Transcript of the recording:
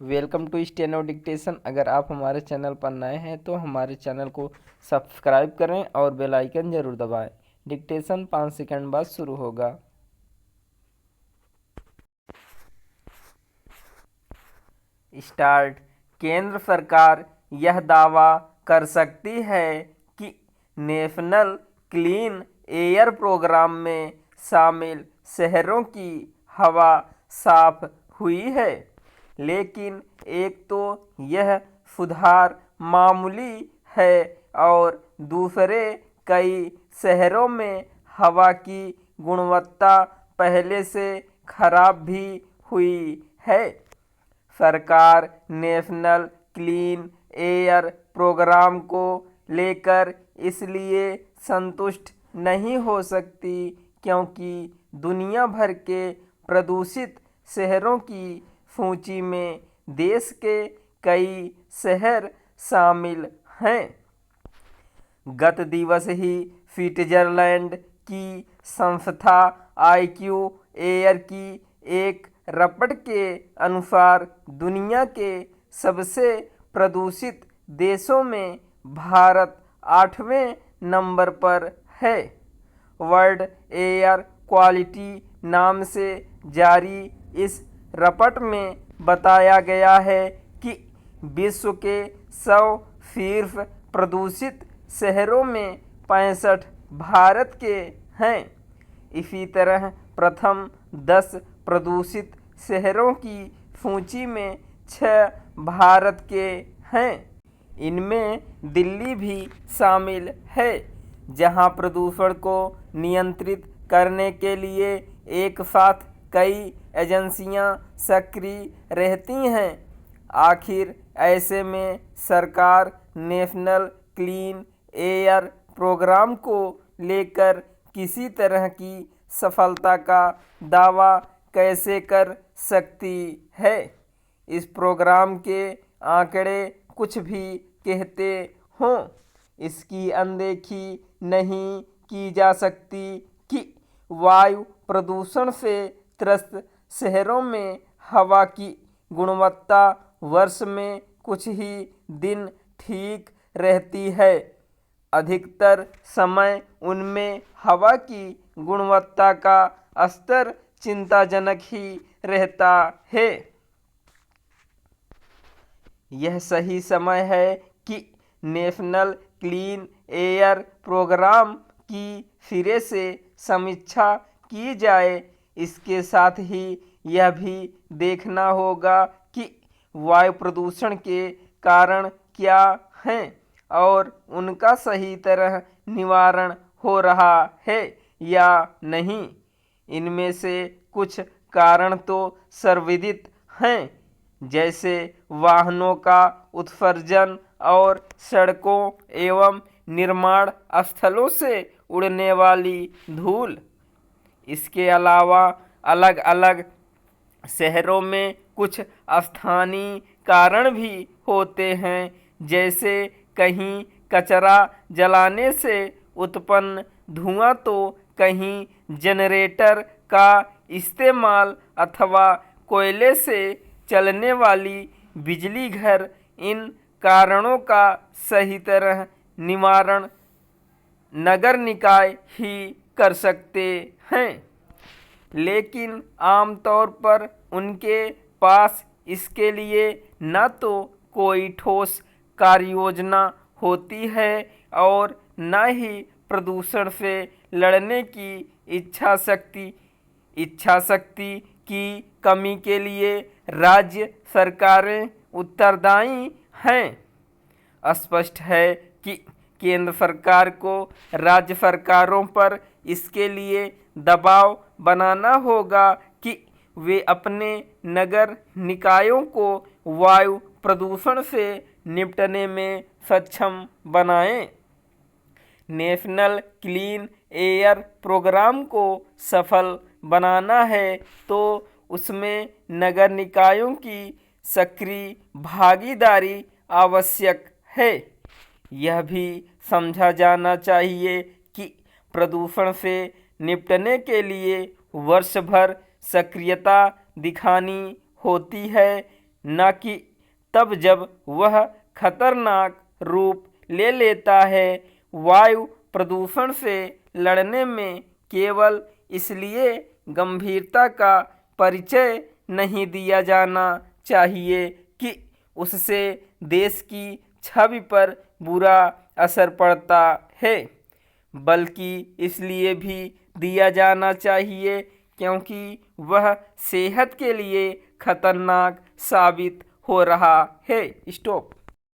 Welcome to steno dictation. अगर आप हमारे चैनल पर नए हैं तो हमारे चैनल को सब्सक्राइब करें और बेल आइकन जरूर दबाएं। डिक्टेशन 5 सेकंड बाद शुरू होगा। स्टार्ट। केंद्र सरकार यह दावा कर सकती है कि नेशनल क्लीन एयर प्रोग्राम में शामिल शहरों की हवा साफ हुई है, लेकिन एक तो यह सुधार मामूली है और दूसरे कई शहरों में हवा की गुणवत्ता पहले से खराब भी हुई है। सरकार नेशनल क्लीन एयर प्रोग्राम को लेकर इसलिए संतुष्ट नहीं हो सकती क्योंकि दुनिया भर के प्रदूषित शहरों की सूची में देश के कई शहर शामिल हैं। गत दिवस ही स्विट्जरलैंड की संस्था IQ एयर की एक रिपोर्ट के अनुसार दुनिया के सबसे प्रदूषित देशों में भारत 8वें नंबर पर है। वर्ल्ड एयर क्वालिटी नाम से जारी इस रिपोर्ट में बताया गया है कि विश्व के 100 शीर्ष प्रदूषित शहरों में 65 भारत के हैं। इसी तरह प्रथम 10 प्रदूषित शहरों की सूची में 6 भारत के हैं। इनमें दिल्ली भी शामिल है, जहां प्रदूषण को नियंत्रित करने के लिए एक साथ कई एजेंसियां सक्रिय रहती हैं। आखिर ऐसे में सरकार नेशनल क्लीन एयर प्रोग्राम को लेकर किसी तरह की सफलता का दावा कैसे कर सकती है? इस प्रोग्राम के आंकड़े कुछ भी कहते हों, इसकी अनदेखी नहीं की जा सकती कि वायु प्रदूषण से त्रस्त शहरों में हवा की गुणवत्ता वर्ष में कुछ ही दिन ठीक रहती है। अधिकतर समय उनमें हवा की गुणवत्ता का स्तर चिंताजनक ही रहता है। यह सही समय है कि नेशनल क्लीन एयर प्रोग्राम की सिरे से समीक्षा की जाए। इसके साथ ही यह भी देखना होगा कि वायु प्रदूषण के कारण क्या हैं और उनका सही तरह निवारण हो रहा है या नहीं। इनमें से कुछ कारण तो सर्वविदित हैं, जैसे वाहनों का उत्सर्जन और सड़कों एवं निर्माण स्थलों से उड़ने वाली धूल। इसके अलावा अलग अलग शहरों में कुछ स्थानीय कारण भी होते हैं, जैसे कहीं कचरा जलाने से उत्पन्न धुआं तो कहीं जनरेटर का इस्तेमाल अथवा कोयले से चलने वाली बिजली घर। इन कारणों का सही तरह निवारण नगर निकाय ही कर सकते हैं, लेकिन आमतौर पर उनके पास इसके लिए न तो कोई ठोस कार्ययोजना होती है और न ही प्रदूषण से लड़ने की इच्छा शक्ति की कमी के लिए राज्य सरकारें उत्तरदायी हैं। स्पष्ट है कि केंद्र सरकार को राज्य सरकारों पर इसके लिए दबाव बनाना होगा कि वे अपने नगर निकायों को वायु प्रदूषण से निपटने में सक्षम बनाएं। नेशनल क्लीन एयर प्रोग्राम को सफल बनाना है तो उसमें नगर निकायों की सक्रिय भागीदारी आवश्यक है। यह भी समझा जाना चाहिए कि प्रदूषण से निपटने के लिए वर्ष भर सक्रियता दिखानी होती है। न कि तब जब वह खतरनाक रूप ले लेता है। वायु प्रदूषण से लड़ने में केवल इसलिए गंभीरता का परिचय नहीं दिया जाना चाहिए कि उससे देश की छवि पर बुरा असर पड़ता है, बल्कि इसलिए भी दिया जाना चाहिए क्योंकि वह सेहत के लिए खतरनाक साबित हो रहा है। स्टॉप।